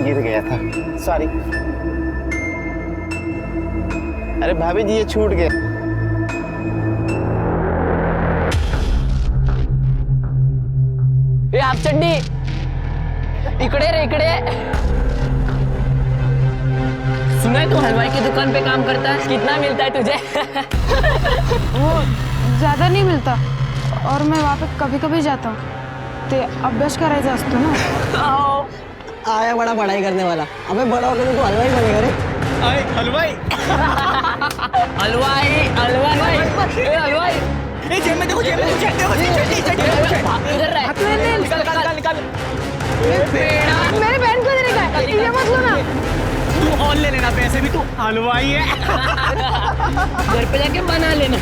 गिर गया था, सॉरी। अरे भाभी जी ये छूट गया। ए आप चड्डी इकडे रे इकडे। सुना है तू हलवाई की दुकान पे काम करता है, कितना मिलता है तुझे? वो ज़्यादा नहीं मिळता और मैं वहाँ पे कभी कभी जाता हूँ। ते अभ्यास करायचा असतो ना। आया बड़ा पढ़ाई करने वाला, अबे बड़ा होकर तो हलवाई बनेगा रे। अरे हलवाई हलवाई हलवाई ए हलवाई जेब में देखो, जेब में देखो, इधर रह। निकाल निकाल निकाल। मेरे बहन को देने का है, ये मत लो ना। तू और ले लेना पैसे भी, तू हलवाई है। घर पे जाके बना लेना।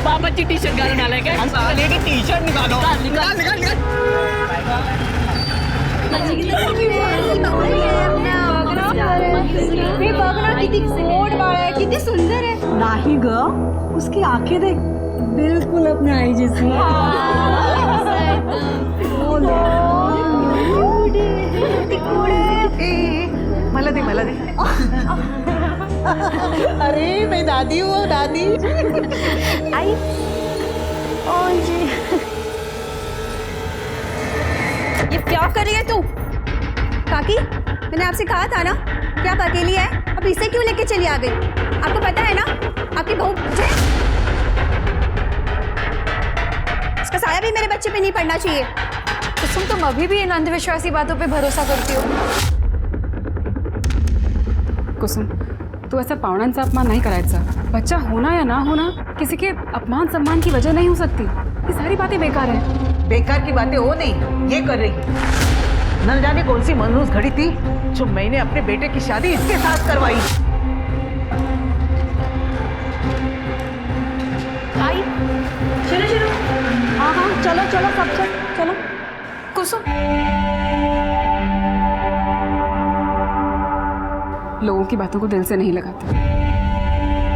पापा की टी शर्ट घालून आलाय काय? साले की टी शर्ट निकालो। निकाल निकाल निकाल। हे बघ ना किती गोड बाळ आहे, किती सुंदर आहे. नाही ग, उसकी आंखें देख, बिल्कुल अपने आई जैसी। मला दे मला दे. अरे मैं दादी हूँ, दादी। आई ये क्या कर रही है तू? काकी, मैंने आपसे कहा था ना कि आप अकेली है, अब इसे क्यों लेके चली आ गई? आपको पता है ना आपकी बहू मुझे, इसका साया भी मेरे बच्चे पे नहीं पड़ना चाहिए. कुसुम तुम अभी भी इन अंधविश्वासी बातों पे भरोसा करती हो? कुसुम, तू ऐसा पावनांचा अपमान नहीं करायचा. बच्चा होना या ना होना किसी के अपमान सम्मान की वजह नहीं हो सकती. ये सारी बातें बेकार हैं. बेकार की बातें वो नहीं, ये कर रही. न जाने कौन सी मनहूस घड़ी थी जो मैंने अपने बेटे की शादी इसके साथ करवाई. आई चलो चलो. हाँ हाँ चलो चलो सब चलो. कुसुम, लोगों की बातों को दिल से नहीं लगाते.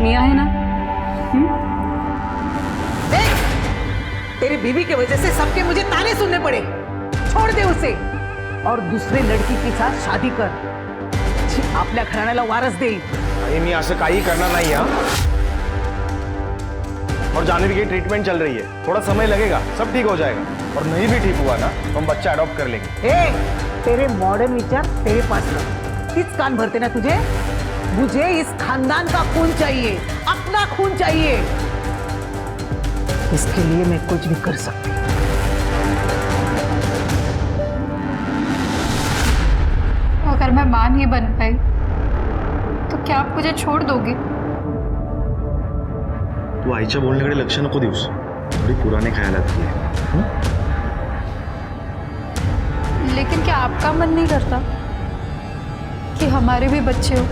मियाँ है ना? देख, तेरी बीवी की वजह से सबके मुझे ताने सुनने पड़े. छोड़ दे उसे और दूसरे लड़की के साथ शादी कर. आपल्या घराण्याला वारस दे. मी असं काही करणार नाही. और जान्हवी की ट्रीटमेंट चल रही है, थोड़ा समय लगेगा, सब ठीक हो जाएगा. और नहीं भी ठीक हुआ ना तो हम बच्चा अडॉप्ट कर लेंगे. तेरे मॉडर्न विचार तेरे पास रख. किस कान भरते ना तुझे. मुझे इस खानदान का खून चाहिए, अपना खून चाहिए. इसके लिए मैं कुछ भी कर सकती हूँ. अगर मैं मां नहीं बन पाई तो क्या आप मुझे छोड़ दोगे? तू आईच्या बोलण्याकडे लक्ष नको देऊस. थोडी पुराने ख्यालात ती आहे. लेकिन क्या आपका मन नहीं करता कि हमारे भी बच्चे हो?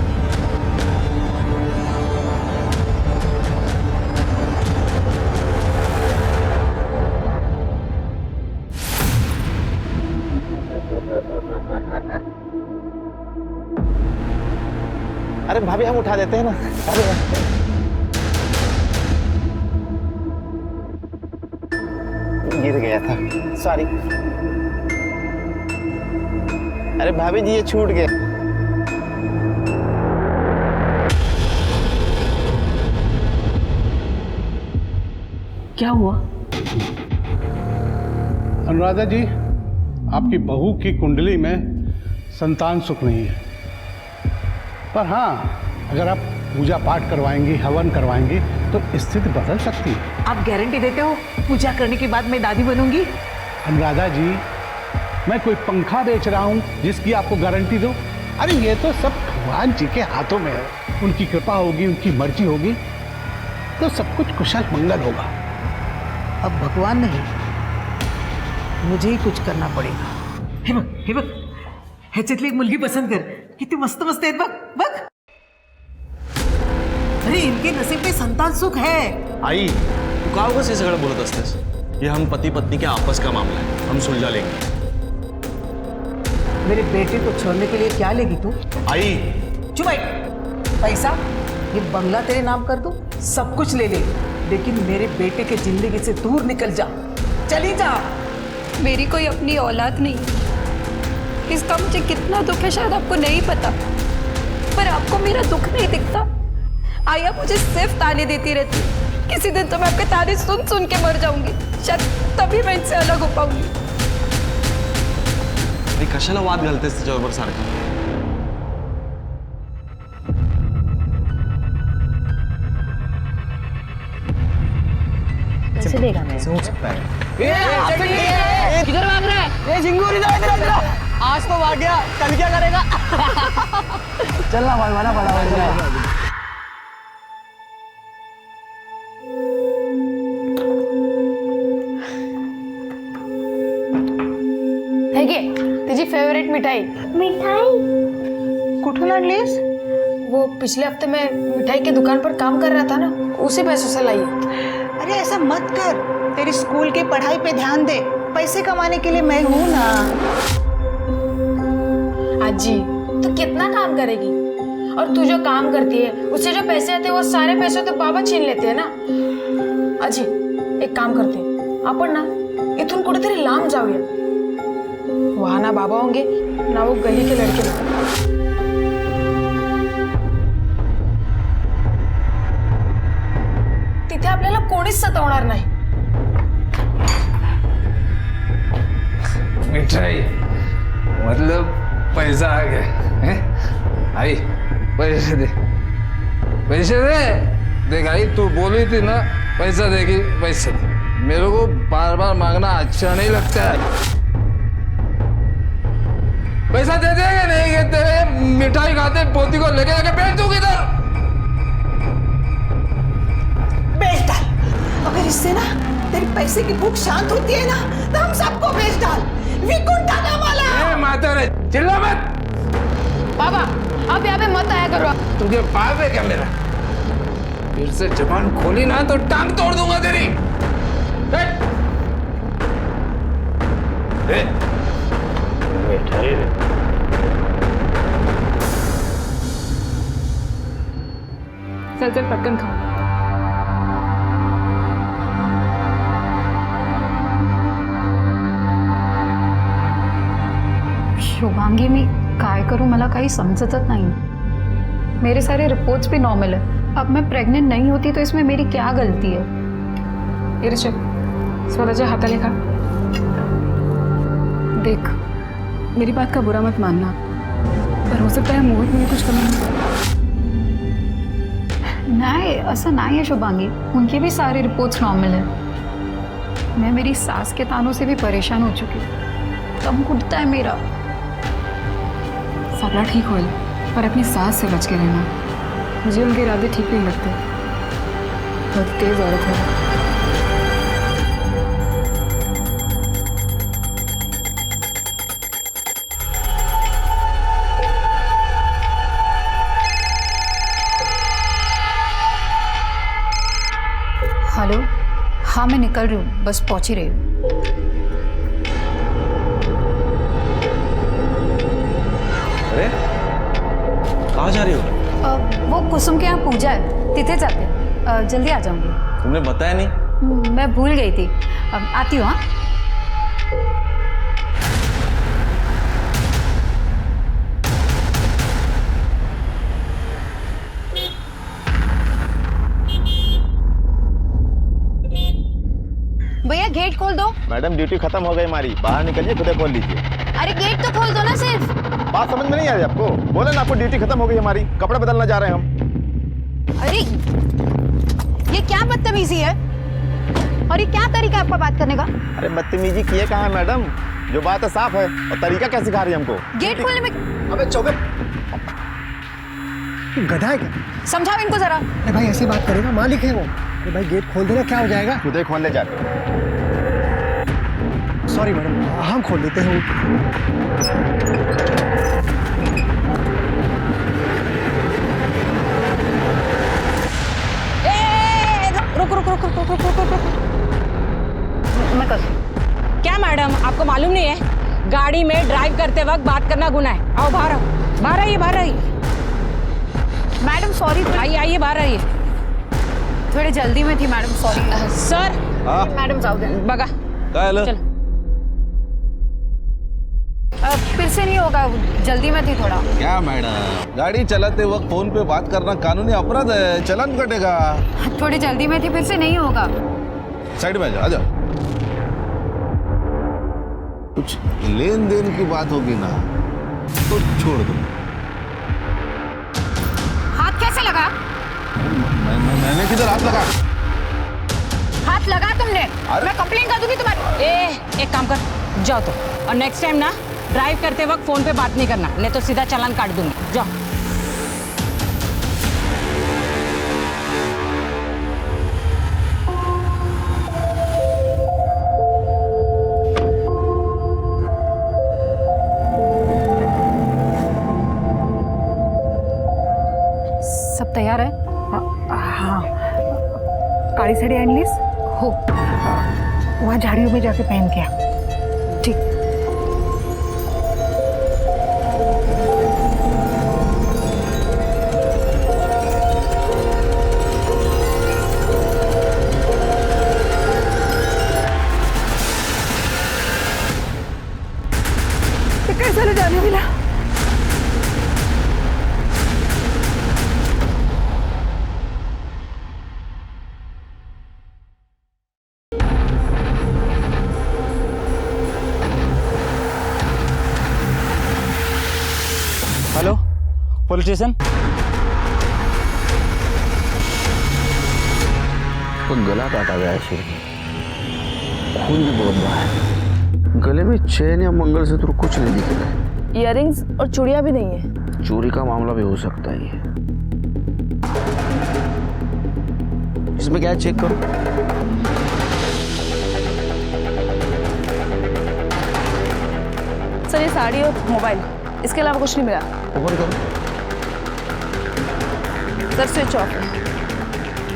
अरे भाभी हम उठा देते हैं ना. अरे गिर गया था, सॉरी. अरे भाभी जी ये छूट गया. क्या हुआ? अनुराधा जी, आपकी बहू की कुंडली में संतान सुख नहीं है. पर हाँ, अगर आप पूजा पाठ करवाएंगी, हवन करवाएंगी तो स्थिति बदल सकती है. आप गारंटी देते हो पूजा करने के बाद मैं दादी बनूंगी? अनुराधा जी, मैं कोई पंखा बेच रहा हूँ जिसकी आपको गारंटी दो? अरे ये तो सब भगवान जी के हाथों में है. उनकी कृपा होगी, उनकी मर्जी होगी तो सब कुछ कुशल मंगल होगा. अब भगवान नहीं, मुझे ही कुछ करना पड़ेगा. हे बघ, ह्याच्यातली एक मुलगी पसंत कर. किती मस्त मस्त आहेत बघ बघ. अरे इनके नसीब में संतान सुख है. आई तू का उगाच हे सगळं बोलत असतेस? ये हम पति पत्नी के आपस का मामला है, हम सुलझा लेंगे. मेरे बेटे को छोड़ने के लिए क्या लेगी तू? आई चुप भाई. पैसा, ये बंगला तेरे नाम कर दूं, सब कुछ ले ले, लेकिन मेरे बेटे के जिंदगी से दूर निकल जा. चली जा. मेरी कोई अपनी औलाद नहीं, इसका मुझे कितना दुख है शायद आपको नहीं पता, पर आपको मेरा दुख नहीं दिखता। आया मुझे सिर्फ ताने देती रहती, किसी दिन तो मैं आपके ताने सुन सुन के मर जाऊंगी, शायद तभी मैं इनसे अलग हो पाऊंगी। कशाला वाद घालतेस तिच्याबरोबर सारखं? कैसे देगा मैं? हो सकता है। किधर भाग रहा है? ये झिंगूर इधर आज तो भाग गया, कल क्या करेगा? चलना भाई वाला बड़ा है गे तुझी फेवरेट मिठाई? कुठून आणलीस? वो पिछले हफ्ते में मिठाई की दुकान पर काम कर रहा था ना, उसी पैसों से लाई है। अरे ऐसा मत कर, तेरी स्कूल की पढ़ाई पे ध्यान दे, पैसे कमाने के लिए मैं हूँ ना। अजी तू कितना काम करेगी, और तू जो काम करती है उससे जो पैसे आते हैं वो सारे पैसे तो बाबा छीन लेते हैं ना। अजी एक काम करते हैं, आपण ना इथून कुठेतरी लांब जाऊया, वहां ना बाबा होंगे ना वो गली के लड़के लोग। तिथे आपल्याला कोणीच सतावणार नाही। मिठाई मतलब पैसा आ गया है? आई पैसे दे, पैसे दे। देख आई तू बोली थी ना पैसा देगी, पैसे दे। मेरे को बार बार मांगना अच्छा नहीं लगता है। पैसा दे देंगे नहीं कहते, मिठाई खाते पोती को लेके जाके बेच दूंगी इधर। बेच डाल, अगर इससे ना तेरी पैसे की भूख शांत होती है ना तो हम सबको बेच डाल। विकुंठ डाला वाला। माता रे चिल्ला मत। बाबा आप यहाँ पे मत आया करो। तुझे बाप है क्या मेरा? फिर से जबान खोली ना तो टांग तोड़ दूंगा तेरी। चल चल पटकन खाओ। शुभांगी मी काय करूं मला काही समजतच नाही। मेरे सारे रिपोर्ट्स भी नॉर्मल है, अब मैं प्रेग्नेंट नहीं होती तो इसमें मेरी क्या गलती है? ये ऋषभ स्वराच्या हाताले खा। देख मेरी बात का बुरा मत मानना, पर हो सकता है मुहूर्त में कुछ कमी हो। नहीं ऐसा नहीं है शुभांगी, उनके भी सारे रिपोर्ट्स नॉर्मल है। मैं मेरी सास के तानों से भी परेशान हो चुकी हूँ, दम घुटता है मेरा। सगळं ठीक होईल, पर अपनी सास से बच के रहना। मुझे उनके इरादे ठीक नहीं लगते, बहुत तेज औरत है। हेलो, हाँ मैं निकल रही हूँ, बस पहुँच ही रही हूँ। अरे कहाँ जा रही हो? वो कुसुम के यहाँ पूजा है, तिथे जाते। जल्दी आ जाऊंगी। तुमने बताया नहीं? मैं भूल गई थी, आती हूँ। हाँ भैया गेट खोल दो। मैडम ड्यूटी खत्म हो गई हमारी, बाहर निकलिए, खुद खोल लीजिए। अरे गेट तो खोल दो ना सिर्फ। बात समझ में नहीं आ रही आपको? बोले ना आपको ड्यूटी खत्म हो गई हमारी, कपड़े बदलना जा रहे हैं हम। अरे ये क्या बदतमीजी है, और ये क्या तरीका है आपका बात करने का? अरे बदतमीजी किए कहाँ है मैडम? जो बात है साफ है, और तरीका क्या सिखा रही है हमको? गेट खोलने में अबे चौबे गधा है क्या? समझाओ इनको जरा। अरे भाई ऐसी बात करेगा, मालिक है वो। अरे भाई गेट खोल देना, क्या हो जाएगा? खुद ही खोलने जाते हैं। सॉरी मैडम, हम खोल देते हैं। रुक रुक रुक रुक रुक रुक रुक रुक रुक। मैं कर। क्या मैडम आपको मालूम नहीं है गाड़ी में ड्राइव करते वक्त बात करना गुनाह है? आओ बाहर आओ, बाहर आइए, बाहर आइए। मैडम सॉरी, आइए आइए बाहर आइए। थोड़ी जल्दी में थी मैडम, सॉरी। सर मैडम जाओ दे। बघा काय आलं? चल फिर से नहीं होगा, जल्दी में थी थोड़ा। क्या मैडम, गाड़ी चलाते वक्त फोन पे बात करना कानूनी अपराध है, चालान कटेगा। थोड़ी जल्दी में थी, फिर से नहीं होगा। साइड में आ जाओ। कुछ लेन देन की बात होगी ना तो छोड़ दो। हाथ कैसे लगा? मैंने किधर हाथ लगा? हाथ लगा तुमने? मैं कंप्लेन कर दूंगी तुम्हारी। एक काम कर, जाओ तो। और नेक्स्ट टाइम ना ड्राइव करते वक्त फोन पे बात नहीं करना, नहीं तो सीधा चालान काट दूंगी। जाओ। सब तैयार है? हाँ, काली साड़ी आणलीस? हो। वहाँ झाड़ियों में जाके पहन के आ। ठीक। ते काय झालं जान्हवीला? Hello, police station. तो गला काटा गया है शेर की, खून भी बहुत बहा है। गले में चेन या मंगलसूत्र कुछ नहीं दिख रहा है। इयररिंग्स और चूड़ियां भी नहीं है। चोरी का मामला भी हो सकता है ये। इसमें क्या है, चेक करो। सर ये साड़ी और मोबाइल, इसके अलावा कुछ नहीं मिला। ओपन करो। सर स्विच ऑफ है।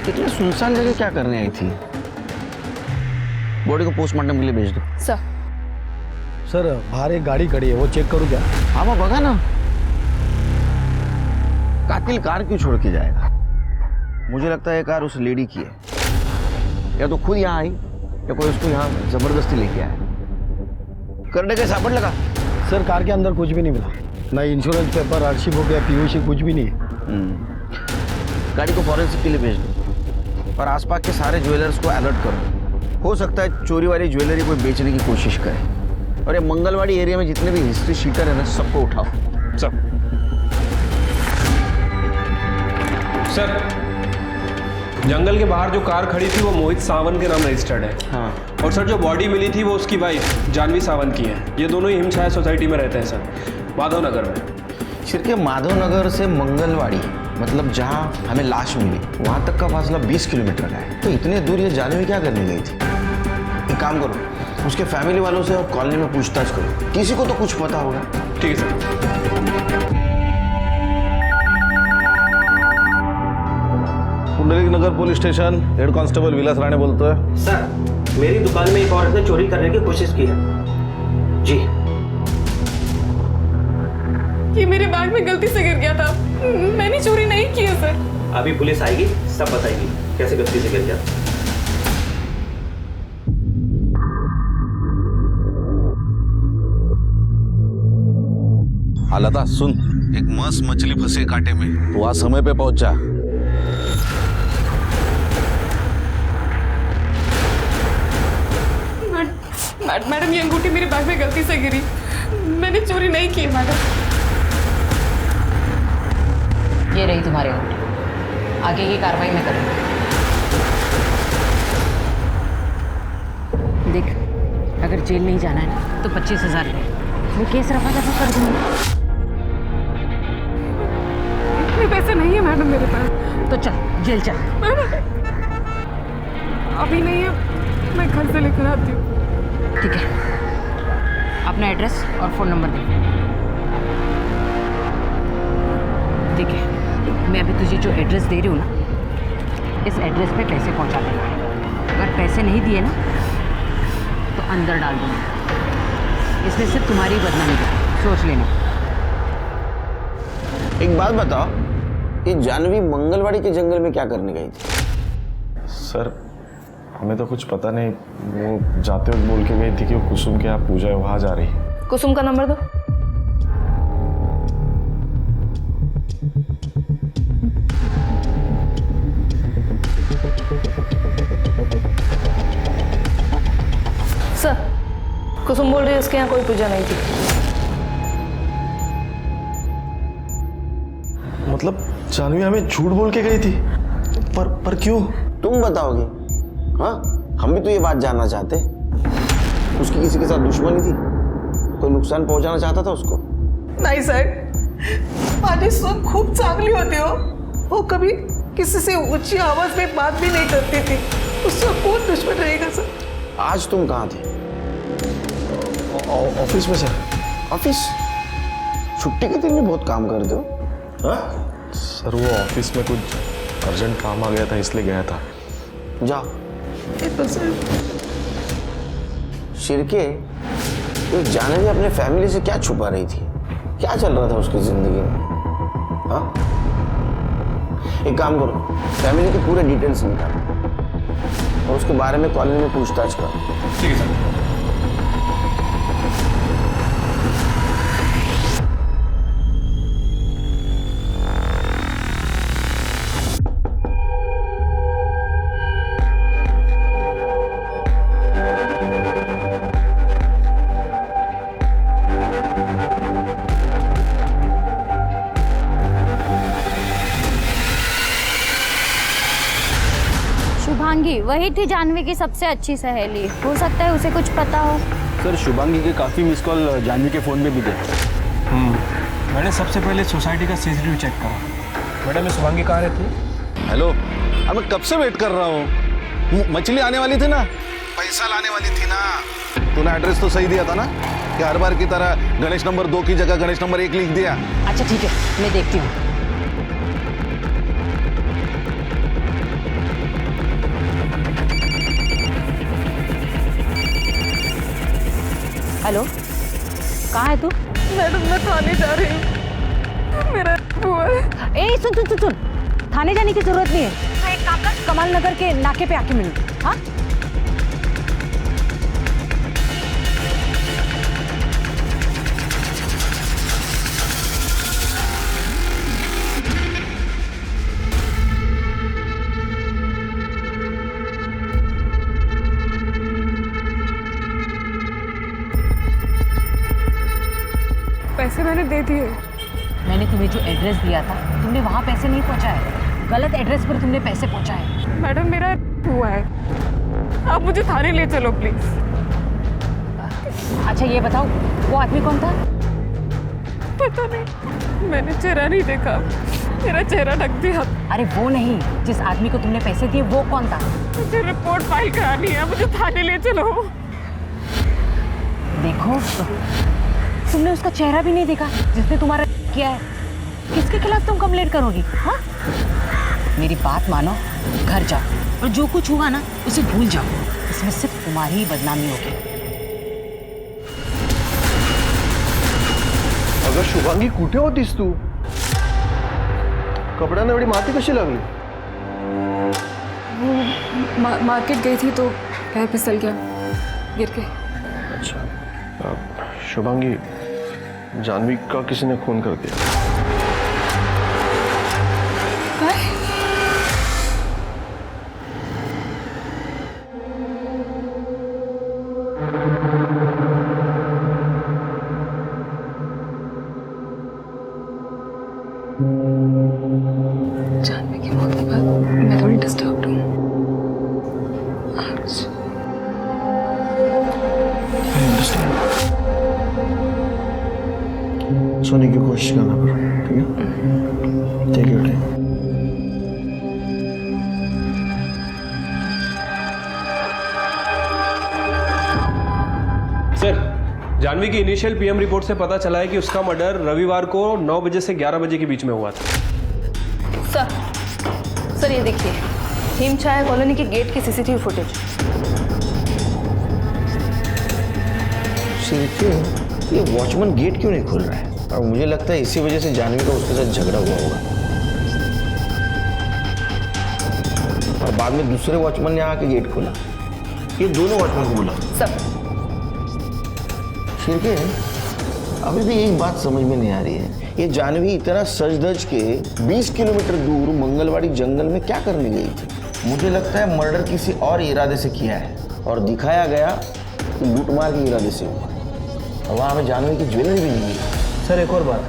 इतनी सुनसान जगह क्या करने आई थी? बॉडी को पोस्टमार्टम के लिए भेज दो। सर बाहर एक गाड़ी खड़ी है, वो चेक करूँ क्या? हाँ वो बगा ना, कातिल कार क्यों छोड़ के जाएगा? मुझे लगता है कार उस लेडी की है, या तो खुद यहाँ आई या कोई उसको यहाँ जबरदस्ती लेके आया। करने का साबुन लगा। सर कार के अंदर कुछ भी नहीं मिला, ना इंश्योरेंस पेपर, आरसी बुक या पीयूसी, कुछ भी नहीं है। गाड़ी को फॉरेंसिक के लिए भेज दो और आसपास के सारे ज्वेलर्स को अलर्ट करो। हो सकता है चोरी वाली ज्वेलरी कोई बेचने की कोशिश करे। और ये मंगलवाड़ी एरिया में जितने भी हिस्ट्री शीटर है ना, सबको उठाओ। सब। सर जंगल के बाहर जो कार खड़ी थी वो मोहित सावंत के नाम रजिस्टर्ड है। हाँ। और सर जो बॉडी मिली थी वो उसकी वाइफ जानवी सावंत की है। ये दोनों ही हिमछाया सोसाइटी में रहते हैं सर, माधव नगर में। सिर के माधव नगर से मंगलवाड़ी, मतलब जहाँ हमें लाश मिली, वहाँ तक का फासला 20 किलोमीटर का है। तो इतने दूर ये जानवी क्या करने गई थी? एक काम करो, उसके फैमिली वालों से और कॉलोनी में पूछताछ करो, किसी को तो कुछ पता होगा। ठीक है सर। पुंडलिक नगर पुलिस स्टेशन, हेड कांस्टेबल विलास राणे बोलते हैं। सर मेरी दुकान में एक औरत ने चोरी करने की कोशिश की है। जी। ये मेरे बैग में गलती से गिर गया था, मैंने चोरी नहीं की है सर। अभी पुलिस आएगी, सब बताएगी कैसे गलती से गिर गया। लता सुन, एक मस्त मछली फंसे कांटे में, तो वहां समय पे पहुंच जा। मैडम ये अंगूठी मेरे बैग में गलती से गिरी, मैंने चोरी नहीं की मैडम। ये रही तुम्हारी अंगूठी, आगे की कार्रवाई मैं करूंगी। देख, अगर जेल नहीं जाना है ना तो 25,000 दे, मैं केस रफा दफा कर दूंगी। इतने पैसे नहीं है मैडम मेरे पास। तो चल जेल चल। अभी नहीं है, मैं घर से लेकर आती हूँ। ठीक है, अपना एड्रेस और फ़ोन नंबर दे। ठीक है, मैं अभी तुझे जो एड्रेस दे रही हूँ ना, इस एड्रेस पे पैसे पहुँचा देना। अगर पैसे नहीं दिए ना तो अंदर डाल दूँगा। इसमें सिर्फ तुम्हारी बदनामी है, सोच लेना। एक बात बताओ, ये जानवी मंगलवाड़ी के जंगल में क्या करने गई थी? सर हमें तो कुछ पता नहीं, वो जाते वक्त बोल के गई थी कि वो कुसुम के यहाँ पूजा है, वहाँ जा रही है। कुसुम का नंबर दो। सर, कुसुम बोल रही है उसके यहाँ कोई पूजा नहीं थी। मतलब जानवी हमें झूठ बोल के गई थी? पर क्यों? तुम बताओगे? हाँ, हम भी तो ये बात जानना चाहते। उसकी किसी के साथ दुश्मनी थी? कोई नुकसान पहुंचाना चाहता था उसको? नाही साहेब, माझी सून खूप चांगली होती हो। वो कभी किसी से ऊंची आवाज में बात भी नहीं करती थी। उसका कौन दुश्मन रहेगा सर? आज तुम कहाँ थे? ऑफिस में सर। ऑफिस? छुट्टी के दिन भी बहुत काम करते हो। हाँ? सर वो ऑफिस में कुछ अर्जेंट काम आ गया था इसलिए गया था। जा। तो सर शिरके, ये जानवी अपने फैमिली से क्या छुपा रही थी? क्या चल रहा था उसकी जिंदगी में? हाँ? एक काम करो, फैमिली के पूरे डिटेल्स निकालो और उसके बारे में कॉलेज में पूछताछ करो। ठीक है सर। शुभांगी वही थी जानवी की सबसे अच्छी सहेली। हो सकता है उसे कुछ पता हो। सर शुभांगी के काफ़ी मिस कॉल जानवी के फ़ोन में भी थे। मैंने सबसे पहले सोसाइटी का सीसीटीवी चेक करा। मैडम ये शुभांगी कहाँ रहती है? हेलो, अब मैं कब से वेट कर रहा हूँ। मछली आने वाली थी ना, पैसा लाने वाली थी ना। तूने एड्रेस तो सही दिया था ना कि हर बार की तरह गणेश नंबर 2 की जगह गणेश नंबर 1 लिख दिया? अच्छा ठीक है, मैं देखती हूँ। हेलो, कहाँ है तू? मैडम मैं थाने जा रही हूँ। मेरा हुआ है। ए सुन सुन सुन सुन, थाने जाने की जरूरत नहीं है। हाँ, एक काम कर, कमाल नगर के नाके पे आके मिल। हाँ पैसे मैंने दे दिए। मैंने तुम्हें जो एड्रेस दिया था तुमने वहाँ पैसे नहीं पहुँचाए, गलत एड्रेस पर तुमने पैसे पहुँचाए। मैडम मेरा हुआ है, आप मुझे थाने ले चलो प्लीज। अच्छा ये बताओ वो आदमी कौन था? पता नहीं, मैंने चेहरा नहीं देखा, मेरा चेहरा ढक दिया। अरे वो नहीं, जिस आदमी को तुमने पैसे दिए वो कौन था? मुझे रिपोर्ट फाइल करानी है, मुझे थाने ले चलो। देखो तुमने उसका चेहरा भी नहीं देखा जिसने तुम्हारा किया है। किसके खिलाफ तुम कंप्लेंट करोगी? हाँ, मेरी बात मानो, घर जाओ और जो कुछ हुआ ना उसे भूल जाओ। इसमें सिर्फ तुम्हारी ही बदनामी होगी। अगं शुभांगी कुठे होतीस तू? कपड्यांना एवढी माती कशी लागली? मार्केट गई थी तो पैर फिसल गया, गिर के। अच्छा, शुभांगी जानवी का किसी ने खून कर दिया। जानवी की मौत के बाद मैं थोड़ी डिस्टर्ब्ड हूँ। सोने की कोशिश करना पड़ा, ठीक है? Take your time. Sir Janvi की इनिशियल पीएम रिपोर्ट से पता चला है कि उसका मर्डर रविवार को 9 बजे से 11 बजे के बीच में हुआ था। सर ये देखिए, हिमछाया कॉलोनी के गेट की सीसीटीवी फुटेज। शिरके, ये वॉचमैन गेट क्यों नहीं खोल रहा है? और मुझे लगता है इसी वजह से जानवी का उसके साथ झगड़ा हुआ होगा और बाद में दूसरे वॉचमैन ने आके गेट खोला। ये दोनों वॉचमैन को बोला। सब शिरके, अभी भी एक बात समझ में नहीं आ रही है, ये जानवी इतना सज धज के 20 किलोमीटर दूर मंगलवाड़ी जंगल में क्या करने गई थी? मुझे लगता है मर्डर किसी और इरादे से किया है और दिखाया गया कि लूटमार के इरादे से हुआ। और वहाँ हमें जानवी की ज्वेलरी भी नहीं मिली। सर एक और बात,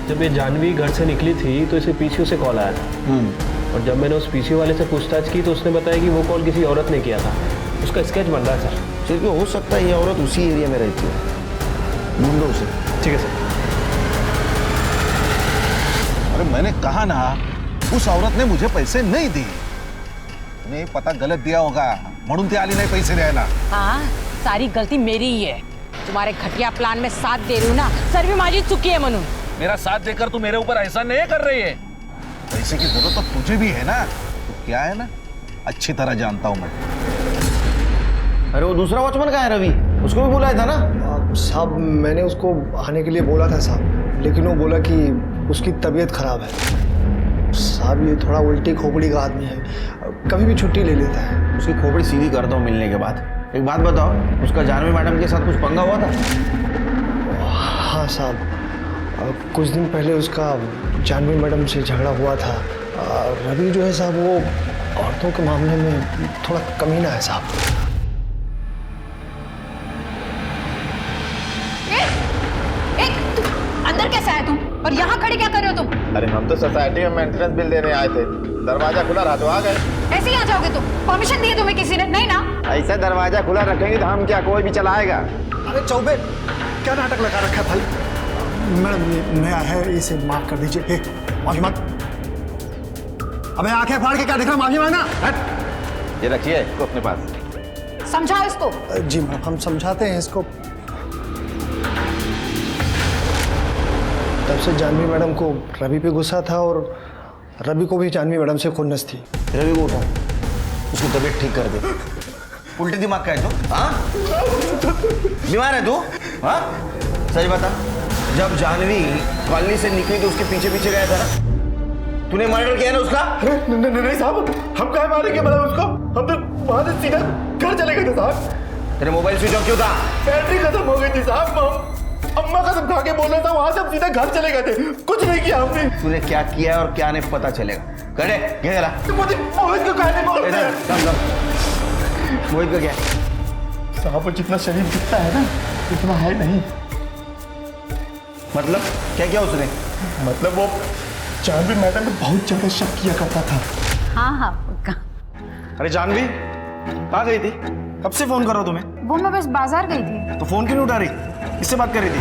जब ये जानवी घर से निकली थी तो इसे पीसीओ से कॉल आया था और जब मैंने उस पीसीओ वाले से पूछताछ की तो उसने बताया कि वो कॉल किसी औरत ने किया था। उसका स्केच बन रहा है सर। फिर हो सकता है ये औरत उसी एरिया में रहती है, ढूंढो उसे। ठीक है सर। अरे मैंने कहा ना, उस औरत ने मुझे पैसे नहीं दिए। तुम्हें पता गलत दिया होगा म्हणून ती आली नाही पैसे द्यायला। हाँ, सारी गलती मेरी ही है। तुम्हारे घटिया प्लान में साथ दे रही हूँ ना, सर भी माझी चुकी है म्हणून। मेरा साथ देकर तू मेरे ऊपर ऐसा नहीं कर रही है। पैसे की जरूरत तो तुझे भी है ना, तो क्या है ना, अच्छी तरह जानता हूं मैं। अरे वो दूसरा वॉचमैन कहाँ है रवि? उसको भी बुलाया था ना? साहब मैंने उसको आने के लिए बोला था साहब, लेकिन वो बोला कि उसकी तबीयत खराब है। साहब ये थोड़ा उल्टी खोपड़ी का आदमी है, कभी भी छुट्टी ले लेता है। उसकी खोपड़ी सीधी करता हूँ मिलने के बाद। एक बात बताओ, उसका जानवी मैडम के साथ कुछ पंगा हुआ था? हाँ साहब, कुछ दिन पहले उसका जानवी मैडम से झगड़ा हुआ था। रवि जो है साहब वो औरतों के मामले में थोड़ा कमीना है साहब। अंदर कैसे आए तुम और यहाँ खड़े क्या कर रहे हो तुम? अरे हम तो सोसाइटी में मेंटेनेंस बिल देने आए थे, दरवाजा खुला रहा तो आ गए। ऐसे ही आ जाओगे तुम? परमिशन दी है तुम्हें किसी ने? नहीं ना। ऐसा दरवाजा खुला रखेंगे तो हम क्या, कोई भी चलाएगा? अरे चौबे, क्या नाटक लगा रखा है भाई? मैडम ये नया है, इसे माफ कर दीजिए। माफी मांग। अबे आंखें फाड़ के क्या देख रहा, माफी मांगना। ये रखिए इसको अपने पास। समझाओ इसको। जी मैडम, हम समझाते हैं इसको। तब से जानवी मैडम को रवि पे गुस्सा था और रवि को भी जानवी मैडम से खुन्नस थी। रवि को उठा, उसकी तबीयत ठीक कर दे। उल्टे दिमाग का है तू? हाँ, बीमार है तू? हाँ, सच बता, जब जानवी कॉलोनी से निकली तो उसके पीछे पीछे गया था ना? तूने मर्डर किया ना उसका? नहीं साहब, हम कहाँ मारेंगे मतलब उसको? हम तो वहां से सीधा घर चले गए थे साहब। तेरे मोबाइल स्विच ऑफ क्यों था? बैटरी खत्म हो गई थी साहब। अम्मा कसम खा के बोल रहा था, वहां से हम सीधा घर चले गए थे, कुछ नहीं किया हमने। तूने क्या किया और क्या नहीं पता चलेगा। करे क्या करा? मुझे मोहित को कहने बोल रहे हैं। मोहित का क्या? साहब वो जितना शरीर दिखता है ना, इतना है नहीं। मतलब क्या किया उसने? मतलब वो जानवी मैडम पे बहुत ज्यादा शक किया करता था। हाँ हाँ पक्का। अरे जानवी कहाँ गई थी? कब से फोन कर रहा हूँ तुम्हें? वो मैं बस बाजार गई थी। तो फोन क्यों नहीं उठा रही? किससे बात कर रही थी?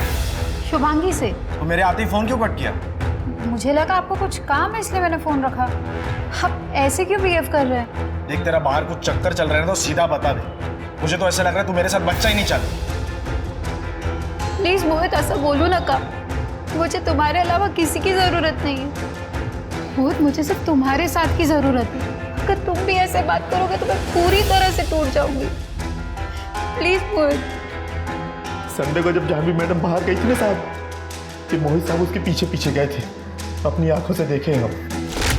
शुभांगी से। तो मेरे आते ही फोन क्यों कट किया? मुझे लगा आपको कुछ काम है इसलिए मैंने फोन रखा। आप ऐसे क्यों बिहेव कर रहे हैं? देख तेरा बाहर कुछ चक्कर चल रहा है तो सीधा बता दे। मुझे तो ऐसा लग रहा है तू मेरे साथ बच्चा ही नहीं चाहती। प्लीज मोहित ऐसा बोलो ना का, मुझे तुम्हारे अलावा किसी की जरूरत नहीं है। मोहित मुझे सिर्फ तुम्हारे साथ की जरूरत है। अगर तुम भी ऐसे बात करोगे तो मैं पूरी तरह से टूट जाऊंगी। Please Mohit. संडे को जब जानवी मैडम बाहर गई थी ना साहब, कि मोहित साहब उसके पीछे पीछे गए थे, अपनी आंखों से देखे हम।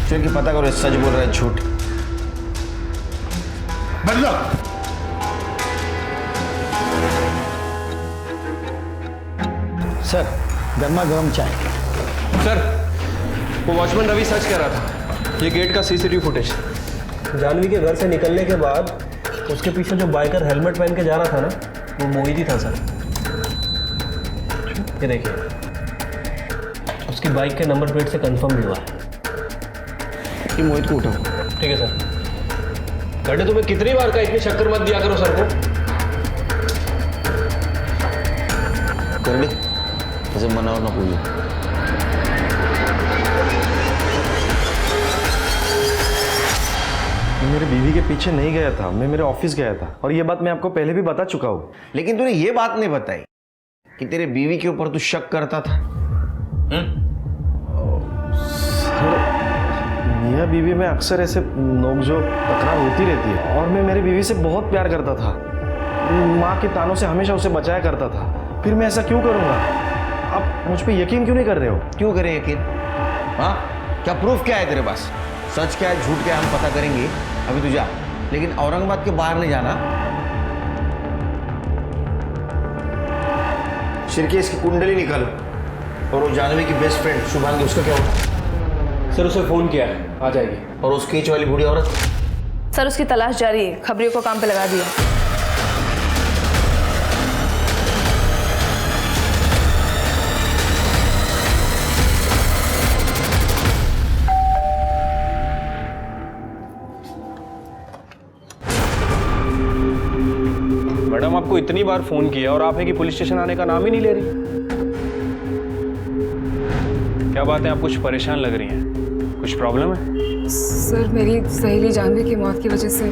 फिर की पता करो सच बोल रहा है झूठ। मतलब सर गर्मा गर्म चाय। सर वो वॉचमैन रवि सच कह रहा था। ये गेट का सीसीटीवी फुटेज। जानवी के घर से निकलने के बाद उसके पीछे जो बाइकर हेलमेट पहन के जा रहा था ना, वो मोहित ही था सर। ये देखिए, उसकी बाइक के नंबर प्लेट से कंफर्म भी हुआ है कि मोहित को उठाओ। ठीक है सर। गड्ढे तुम्हें कितनी बार का, इतनी शक्कर मत दिया करो सर को। कर ले, ऐसे मना ना कोई। मैं मेरे बीवी के पीछे नहीं गया था, मैं मेरे ऑफिस गया था और ये बात मैं आपको पहले भी बता चुका हूँ। लेकिन तूने ये बात नहीं बताई कि तेरे बीवी के ऊपर तू शक करता था। मियाँ बीवी में अक्सर ऐसे नोकझोंक तकरार होती रहती है और मैं मेरी बीवी से बहुत प्यार करता था। माँ के तानों से हमेशा उसे बचाया करता था। फिर मैं ऐसा क्यों करूँगा? आप मुझ पे यकीन क्यों नहीं कर रहे हो? क्यों करे यकीन? हाँ, क्या प्रूफ क्या है तेरे पास? सच क्या है झूठ क्या है हम पता करेंगे। अभी तू जा, लेकिन औरंगाबाद के बाहर नहीं जाना। शिरके इसकी कुंडली निकाल। और वो जानवी की बेस्ट फ्रेंड शुभांगी, उसका क्या हुआ? सर उसे फ़ोन किया है, आ जाएगी। और उस कीच वाली बूढ़ी औरत? सर उसकी तलाश जारी है, खबरियों को काम पे लगा दिया। मैडम आपको इतनी बार फ़ोन किया और आप है कि पुलिस स्टेशन आने का नाम ही नहीं ले रही। क्या बात है, आप कुछ परेशान लग रही हैं, कुछ प्रॉब्लम है? सर मेरी सहेली जानवी की मौत की वजह से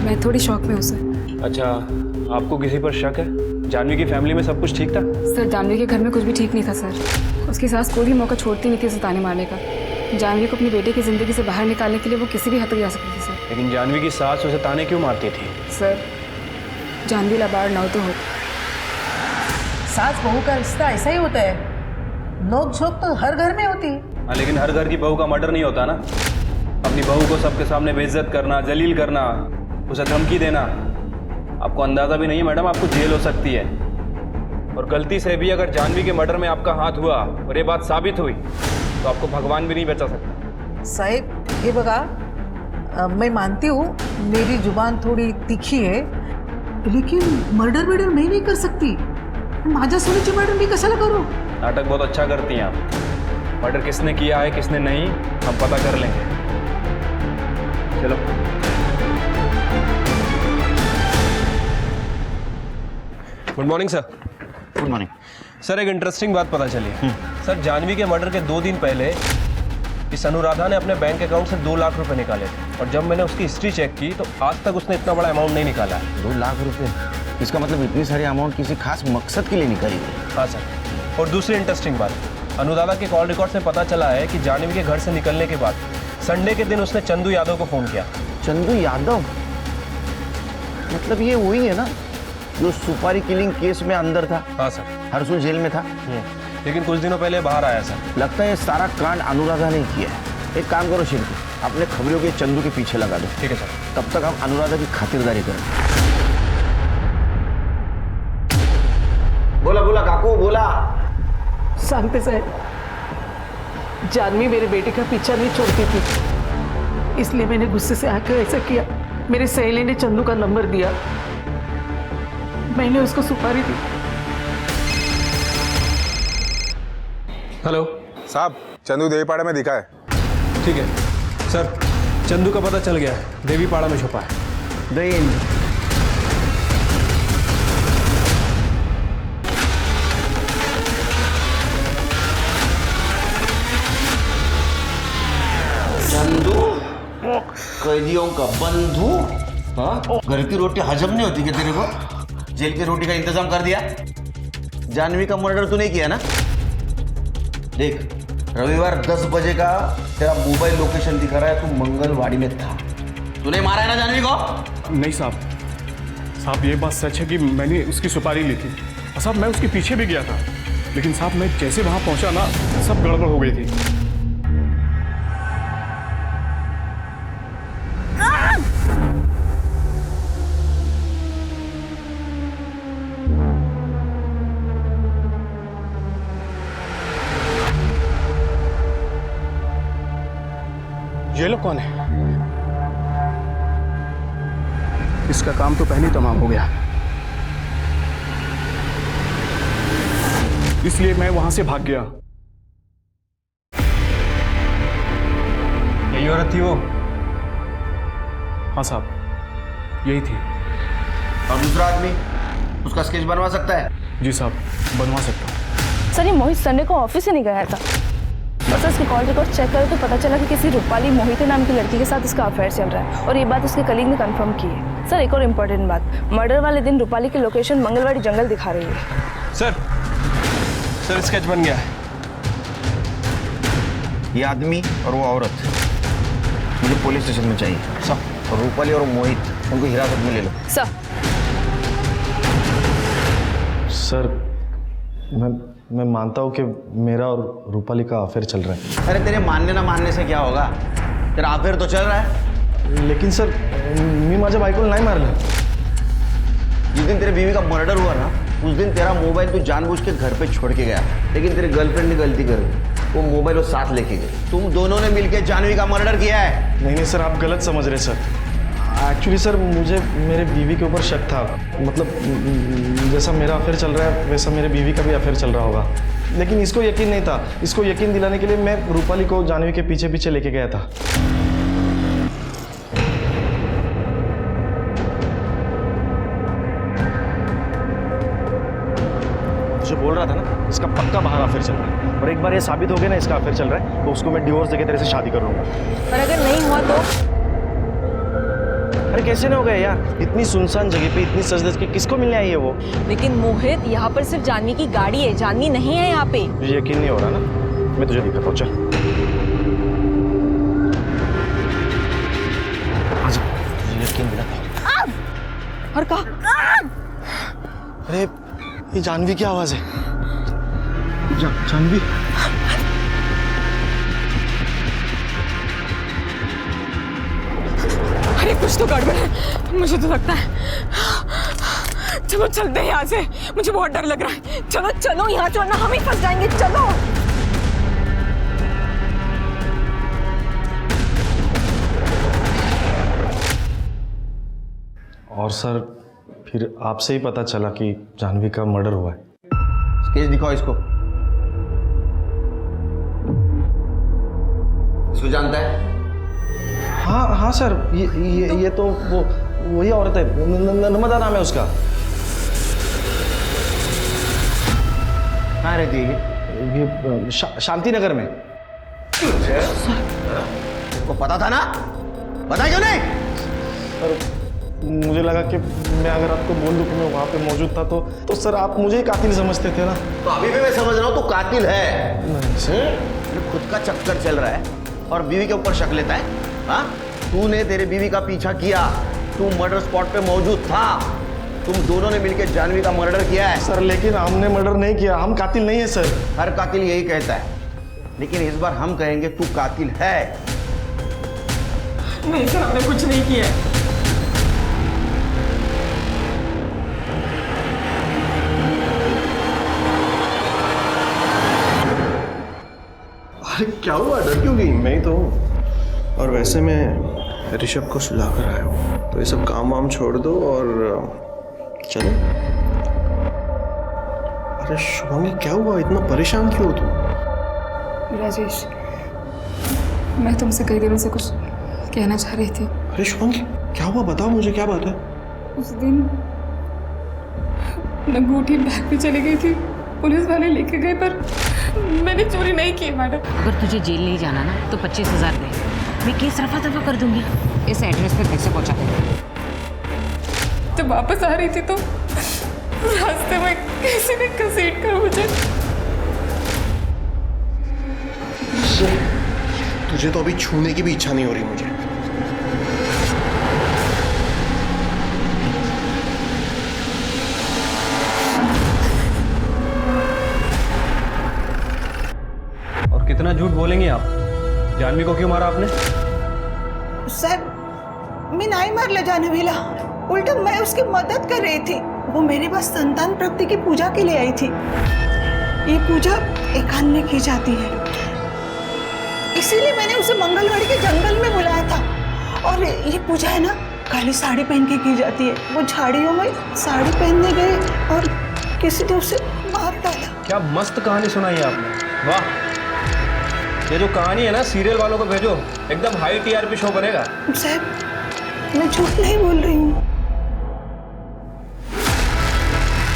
मैं थोड़ी शॉक में हूँ सर। अच्छा, आपको किसी पर शक है? जानवी की फैमिली में सब कुछ ठीक था? सर जानवी के घर में कुछ भी ठीक नहीं था सर। उसकी सास कोई भी मौका छोड़ती नहीं थी उसे ताने मारने का। जानवी को अपनी बेटे की ज़िंदगी से बाहर निकालने के लिए वो किसी भी हद तक जा सकती थी सर। लेकिन जानवी की सास उसे ताने क्यों मारती थी? सर जानवी लाबार नौ तो हो। सास बहू का रिश्ता ऐसा ही होता है, नोक झोंक तो हर घर में होती है। हाँ, लेकिन हर घर की बहू का मर्डर नहीं होता ना। अपनी बहू को सबके सामने बेइज्जत करना, जलील करना, उसे धमकी देना, आपको अंदाजा भी नहीं है मैडम, आपको जेल हो सकती है। और गलती से भी अगर जानवी के मर्डर में आपका हाथ हुआ और ये बात साबित हुई तो आपको भगवान भी नहीं बचा सकता। साहेब हे बघा, मैं मानती हूँ मेरी जुबान थोड़ी तीखी है, लेकिन मर्डर मैं नहीं कर सकती। माझ्या सोनीची मर्डर मी कशाला करू? नाटक बहुत अच्छा करती हैं आप। मर्डर किसने किया है किसने नहीं, हम पता कर लेंगे। चलो। Good morning sir. Good morning sir, एक इंटरेस्टिंग बात पता चली। सर जानवी के मर्डर के 2 दिन पहले इस अनुराधा ने अपने बैंक अकाउंट से 2 लाख रुपए निकाले थे, और जब मैंने उसकी हिस्ट्री चेक की तो आज तक उसने इतना बड़ा अमाउंट नहीं निकाला है। 2 लाख रुपए? इसका मतलब इतनी सारी अमाउंट किसी खास मकसद के लिए निकाली गई? हाँ सर। और दूसरी इंटरेस्टिंग बात, अनुराधा के कॉल रिकॉर्ड से पता चला है कि जानवी के घर से निकलने के बाद संडे के दिन उसने चंदू यादव को फ़ोन किया। चंदू यादव? मतलब ये वही है ना जो सुपारी किलिंग केस में अंदर था? हाँ सर। हरसुल जेल में था, लेकिन कुछ दिनों पहले बाहर आया सर। लगता है ये सारा कांड अनुराधा ने किया है। एक काम करो शिल्पी, अपने खबरों के चंदू के पीछे लगा दो। ठीक है सर। तब तक हम अनुराधा की खातिरदारी करें। बोला बोला काकू बोला। सांगते साहब, जानवी मेरे बेटे का पीछा नहीं छोड़ती थी, इसलिए मैंने गुस्से से आकर ऐसा किया। मेरे सहेली ने चंदू का नंबर दिया, मैंने उसको सुपारी दी। हेलो साहब, चंदू देवीपाड़ा में दिखा है। ठीक है सर, चंदू का पता चल गया है, देवीपाड़ा में छुपा है। चंदू कैदियों का बंधु? हाँ, घर की रोटी हजम नहीं होती क्या तेरे को? जेल की रोटी का इंतजाम कर दिया। जानवी का मर्डर तूने किया ना? देख, रविवार 10 बजे का तेरा मोबाइल लोकेशन दिखा रहा है, तू मंगलवाड़ी में था। तूने मारा है ना जानवी को? नहीं साहब, ये बात सच है कि मैंने उसकी सुपारी ली थी। और साहब मैं उसके पीछे भी गया था, लेकिन साहब मैं जैसे वहां पहुंचा ना, सब गड़बड़ हो गई थी। ये लोग कौन है? इसका काम तो पहले ही तमाम हो गया, इसलिए मैं वहां से भाग गया। यही औरत थी वो? हाँ साहब, यही थी। और दूसरा आदमी उसका स्केच बनवा सकता है? जी साहब, बनवा सकता हूँ। सर ये मोहित संडे को ऑफिस से नहीं गया था, और सर इसके कॉल रिकॉर्ड चेक करे तो पता चला कि किसी रूपाली मोहिते नाम की लड़की के साथ इसका अफेयर चल रहा है, और ये बात उसके कलीग ने कंफर्म की है। सर एक और इम्पोर्टेंट बात, मर्डर वाले दिन रूपाली की लोकेशन मंगलवाड़ी जंगल दिखा रही है। सर स्केच बन गया है। ये आदमी और वो औरत मुझे पुलिस स्टेशन में चाहिए। सर, और रूपाली और मोहित उनको हिरासत में ले लो। सर मैं मानता हूँ कि मेरा और रूपाली का अफेयर चल रहा है। अरे तेरे मानने ना मानने से क्या होगा, तेरा अफेयर तो चल रहा है। लेकिन सर मी माझ्या बायकोला नाही मारलं। जिस दिन तेरे बीवी का मर्डर हुआ ना, उस दिन तेरा मोबाइल तू जानबूझ के घर पे छोड़ के गया, लेकिन तेरे गर्लफ्रेंड ने गलती कर दी, वो मोबाइल वो साथ लेके गए। तुम दोनों ने मिलकर जानवी का मर्डर किया है। नहीं सर, आप गलत समझ रहे सर। एक्चुअली सर मुझे मेरे बीवी के ऊपर शक था। मतलब जैसा मेरा अफेयर चल रहा है वैसा मेरे बीवी का भी अफेयर चल रहा होगा, लेकिन इसको यकीन नहीं था। इसको यकीन दिलाने के लिए मैं रूपाली को जानवी के पीछे पीछे लेके गया था। जो बोल रहा था ना, इसका पक्का बाहर अफेयर चल रहा है, और एक बार ये साबित हो गया ना इसका अफेयर चल रहा है, तो उसको मैं डिवोर्स देके तेरे से शादी कर लूंगा। पर अगर नहीं हुआ तो? अरे कैसे नहीं हो गया यार, इतनी सुनसान जगह पे इतनी सज-धज के किसको मिलने आई है वो? लेकिन मोहित, यहाँ पर सिर्फ जानवी की गाड़ी है, जानवी नहीं है यहाँ पे। मुझे यकीन नहीं हो रहा ना, मैं तुझे दिखाता हूँ, चल आजा, मुझे यकीन दिलाता हूँ। और कहा? अरे ये जानवी की आवाज है। जानवी, अरे कुछ तो गड़बड़ है, मुझे तो लगता है। चलो चलते हैं यहाँ से, मुझे बहुत डर लग रहा है। चलो चलो, यहाँ छोड़ना, हम ही फंस जाएंगे। चलो। और सर फिर आपसे ही पता चला कि जानवी का मर्डर हुआ है। स्केच दिखाओ इसको। इसको जानता है? हाँ हाँ सर, ये तो वो वही औरत है, नर्मदा नाम है उसका। कहाँ रहती है ये शांति नगर में। को पता था ना, पता क्यों नहीं? सर मुझे लगा कि मैं अगर आपको बोल दूं कि मैं वहाँ पे मौजूद था तो सर आप मुझे ही कातिल समझते थे ना। तो अभी भी मैं समझ रहा हूँ तू कातिल है। नहीं सर, खुद का चक्कर चल रहा है और बीवी के ऊपर शक लेता है। हाँ, तूने तेरे बीवी का पीछा किया, तू मर्डर स्पॉट पे मौजूद था, तुम दोनों ने मिलकर जानवी का मर्डर किया है। सर लेकिन हमने मर्डर नहीं किया, हम कातिल नहीं है सर। हर कातिल यही कहता है, लेकिन इस बार हम कहेंगे तू कातिल है। नहीं सर, हमने कुछ नहीं किया। अरे क्या हुआ, डर क्यों गई? मैं ही तो हूँ। और वैसे मैं ऋषभ को सुला कर आया हूँ, तो ये सब काम वाम छोड़ दो और चलो। अरे शुभांगी क्या हुआ, इतना परेशान क्यों हो तुम? राजेश, मैं तुमसे कई दिनों से कुछ कहना चाह रही थी। अरे शुभांगी क्या हुआ, बताओ मुझे, क्या बात है? उस दिन अंगूठी बैग पे चली गई थी, पुलिस वाले लेके गए, पर मैंने चोरी नहीं की मैडम। अगर तुझे जेल नहीं जाना ना तो 25,000 दे, मैं केस रफा दफा कर दूंगी। इस एड्रेस पे पैसे पहुंचा दे। जब वापस आ रही थी तो रास्ते में किसी ने घसीट कर मुझे। तुझे तो अभी छूने की भी इच्छा नहीं हो रही मुझे। कितना झूठ बोलेंगे आप? जानवी को क्यों मारा आपने? सर मैं नहीं मार ले जानवीला, उल्टा मैं उसकी मदद कर रही थी। वो मेरे पास संतान प्राप्ति की पूजा के लिए आई थी। ये पूजा एकांत में की जाती है, इसीलिए मैंने उसे मंगलवाड़ी के जंगल में बुलाया था। और ये पूजा है ना, काली साड़ी पहन के की जाती है। वो झाड़ियों में साड़ी पहनने गए और किसी ने उसे मार डाला। क्या मस्त कहानी सुनाई है आपने, वाह। ये जो कहानी है ना, सीरियल वालों को भेजो, एकदम हाई टीआरपी शो बनेगा। साहब मैं झूठ नहीं बोल रही हूँ।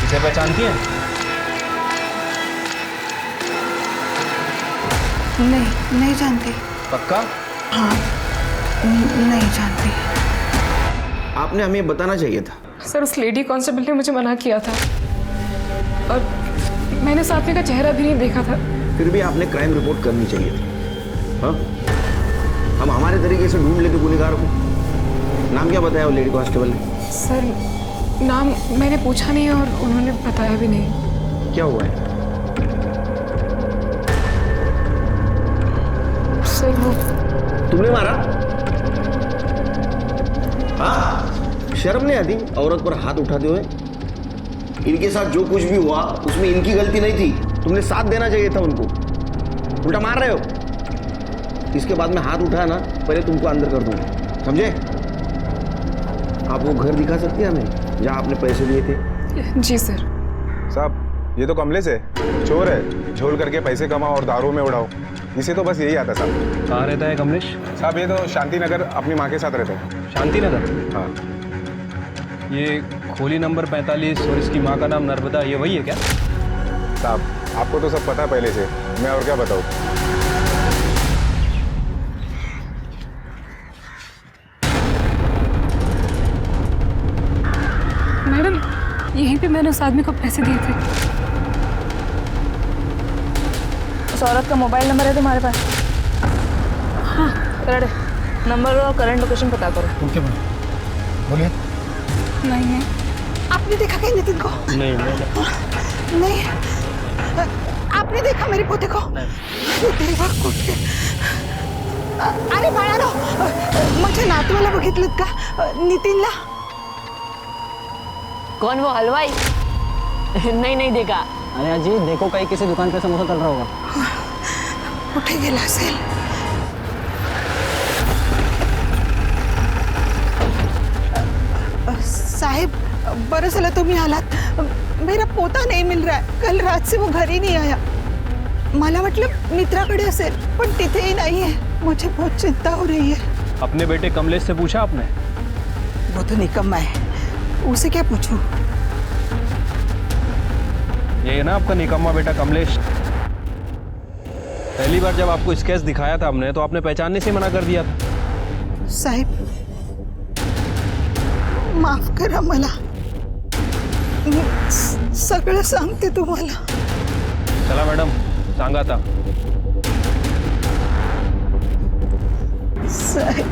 इसे पहचानती हैं? नहीं जानती। पक्का? हाँ, नहीं जानती। आपने हमें बताना चाहिए था। सर उस लेडी कांस्टेबल ने मुझे मना किया था और मैंने साथी का चेहरा भी नहीं देखा था। फिर भी आपने क्राइम रिपोर्ट करनी चाहिए थी। हाँ, हम हमारे तरीके से ढूंढ लेते गुनहगार को। नाम क्या बताया वो लेडी कांस्टेबल ने? सर नाम मैंने पूछा नहीं और उन्होंने बताया भी नहीं। क्या हुआ है? सर वो तुमने मारा? हाँ, शर्म नहीं आती औरत पर हाथ उठाते हुए? इनके साथ जो कुछ भी हुआ उसमें इनकी गलती नहीं थी, तुमने साथ देना चाहिए था उनको, उल्टा मार रहे हो। इसके बाद में हाथ उठाया ना, पहले तुमको अंदर कर दूंगा, समझे? आप वो घर दिखा सकते हैं हमें जहाँ आपने पैसे लिए थे? जी सर। साहब ये तो कमलेश है, चोर है, झोल करके पैसे कमाओ और दारू में उड़ाओ, इसे तो बस यही आता साहब। कहाँ रहता है कमलेश? साहब ये तो शांति नगर अपनी माँ के साथ रहते हैं। शांति नगर? हाँ। ये खोली नंबर 45 और इसकी माँ का नाम नर्मदा, ये वही है क्या? साहब आपको तो सब पता है पहले से, मैं और क्या बताऊँ। मैडम यहीं पे मैंने उस आदमी को पैसे दिए थे। उस औरत का मोबाइल नंबर है तुम्हारे पास? हाँ। रेडी, नंबर और करंट लोकेशन पता करो। ओके मैम, बोलिए। नहीं है। आपने देखा क्या नितिन को? नहीं नहीं। आपने देखा मेरे पोते को? देवा कुठे? अरे बाळानो, माझ्या नातवाला बघितलं का? नितिनला? कौन वो हलवाई? नहीं देखा। अरे अजी देखो, कहीं किसी दुकान पे समोसा चल रहा होगा। कुठे गेला असेल? साहेब बरं झालं तुम्ही आलात, मेरा पोता नहीं मिल रहा है, कल रात से वो घर ही नहीं आया। मला वाटलं मित्राकडे असेल, पण तिथेही नाही है, मुझे बहुत चिंता हो रही है। अपने बेटे कमलेश से पूछा आपने? वो तो निकम्मा है, उसे क्या पूछूं? ये है ना आपका निकम्मा बेटा कमलेश। पहली बार जब आपको स्केच दिखाया था हमने, तो आपने पहचानने से मना कर दिया था। साहेब माफ करा मला, मी सगळं सांगते तुम्हाला। चला मैडम, सांगा था। साहेब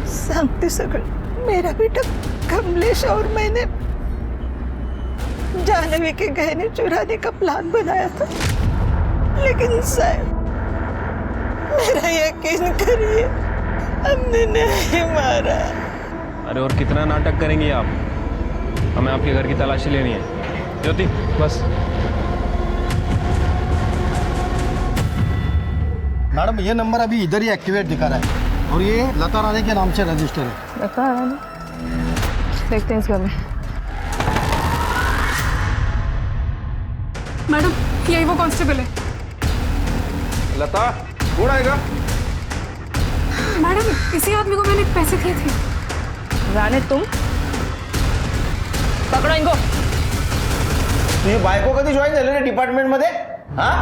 सांगते सगळं। मेरा बेटा कमलेश और मैंने जानवी के गहने चुराने का प्लान बनाया था, लेकिन साहब मेरा यकीन करिए, हमने नहीं मारा। अरे और कितना नाटक करेंगी आप? हमें आपके घर की तलाशी लेनी है। ज्योति बस। मैडम ये नंबर अभी इधर ही एक्टिवेट दिखा रहा है, और ये लता रानी के नाम से रजिस्टर है। लता रानी? देखते हैं इस घर में। मैडम यही वो कांस्टेबल है। लता कौन आएगा? मैडम इसी आदमी को मैंने पैसे दिए थे। राणे तुम पकड़ो इनको। तुझी बायको कधी जॉईन झाली रे डिपार्टमेंट मध्ये? हाँ,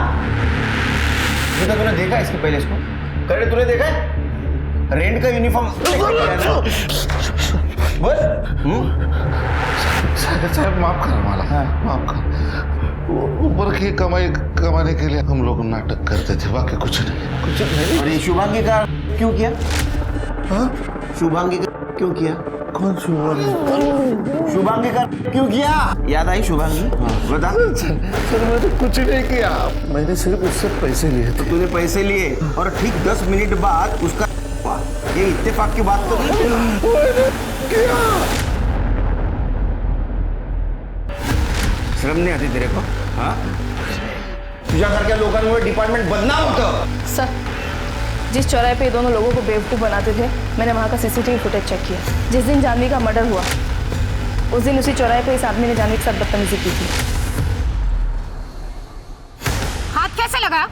बेटा तूने देखा है इसके पहले इसको? करे तूने देखा है? रेंट का यूनिफॉर्म बस। साहब माफ करो मला, माफ करो। ऊपर की कमाई कमाने के लिए हम लोग नाटक करते थे, बाकी कुछ नहीं। और ये शुभांगी का क्यों किया? हाँ, शुभांगी का क्यों किया? कौन शुभांगी? शुभांगी का क्यों किया? याद आई शुभांगी? बता। सर मैंने तो कुछ नहीं किया, मैंने सिर्फ उससे पैसे लिए थे। तूने पैसे लिए और ठीक 10 मिनट बाद उसका ये इत्तेफाक की बात तो नहीं किया। शर्म नहीं आती तेरे को? हाँ, तुझ्यासारख्या लोकांमुळे डिपार्टमेंट बदनाम होतं। सर, जिस चौराहे पे ये दोनों लोगों को बेवकूफ़ बनाते थे, मैंने वहाँ का सीसीटीवी फुटेज चेक किया। जिस दिन जानवी का मर्डर हुआ, उस दिन उसी चौराहे पे इस आदमी ने जानवी के साथ बदतमीजी की थी। हाथ कैसे लगा?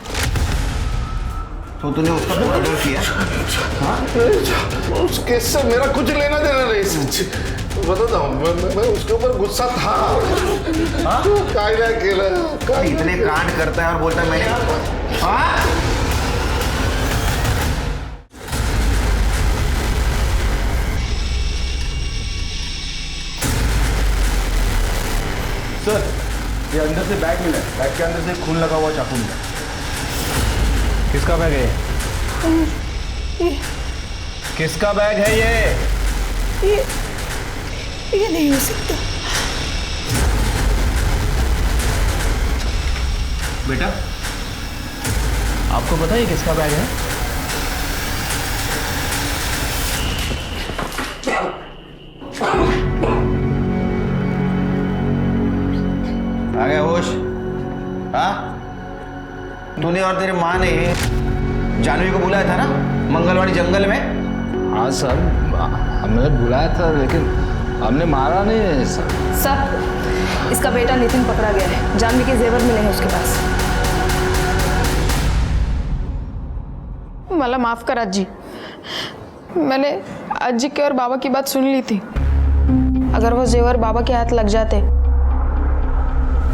तो तूने उसका मर्डर किया? हाँ? उस केस से मेरा कुछ लेना देना नहीं। बताता हूँ, मैं उसके ऊपर गुस्सा था। हाँ? कायदा केला। इतने कांड करता है और बोलता है मैंने। हाँ? सर, ये अंदर से बैग मिला है, बैग के अंदर से खून लगा हुआ चाकू मिला। किसका बैग है ये? किसका बैग है ये नहीं हो सकता। बेटा, आपको पता है किसका बैग है? आ गया होश? हाँ, तूने और तेरी माँ ने जानवी को बुलाया था ना मंगलवाड़ी जंगल में? हाँ सर, हमने बुलाया था लेकिन हमने मारा नहीं है सर। सर, इसका बेटा नितिन पकड़ा गया है। जानवी के जेवर मिले हैं उसके पास। मला माफ कर आजी, मैंने आजी की और बाबा की बात सुन ली थी। अगर वो जेवर बाबा के हाथ लग जाते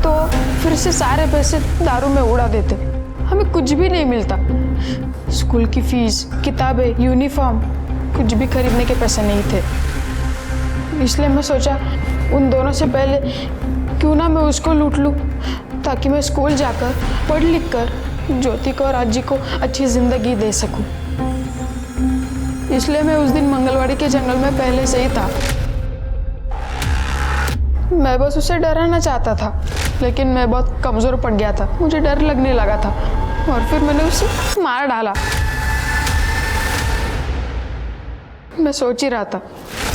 तो फिर से सारे पैसे दारू में उड़ा देते। हमें कुछ भी नहीं मिलता, स्कूल की फीस, किताबें, यूनिफॉर्म, कुछ भी खरीदने के पैसे नहीं थे। इसलिए मैं सोचा उन दोनों से पहले क्यों ना मैं उसको लूट लूँ, ताकि मैं स्कूल जाकर पढ़ लिख कर ज्योति को और आजी को अच्छी जिंदगी दे सकूं। इसलिए मैं उस दिन मंगलवाड़ी के जंगल में पहले से ही था। मैं बस उसे डराना चाहता था, लेकिन मैं बहुत कमजोर पड़ गया था, मुझे डर लगने लगा था और फिर मैंने उसे मार डाला। मैं सोच ही रहा था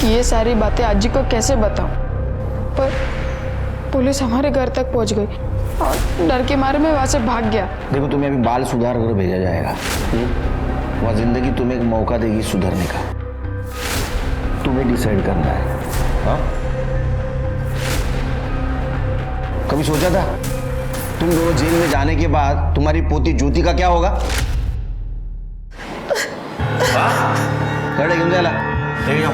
कि ये सारी बातें आजी को कैसे बताऊं, पर पुलिस हमारे घर तक पहुंच गई और डर के मारे मैं वहां से भाग गया। देखो, तुम्हें अभी बाल सुधार कर भेजा जाएगा। वह जिंदगी तुम्हें एक मौका देगी सुधरने का। तुम्हें डिसाइड करना है। हाँ, कभी सोचा था तुम दोनों जेल में जाने के बाद तुम्हारी पोती ज्योति का क्या होगा? हाँ? क्यों जाला? लेके जाओ।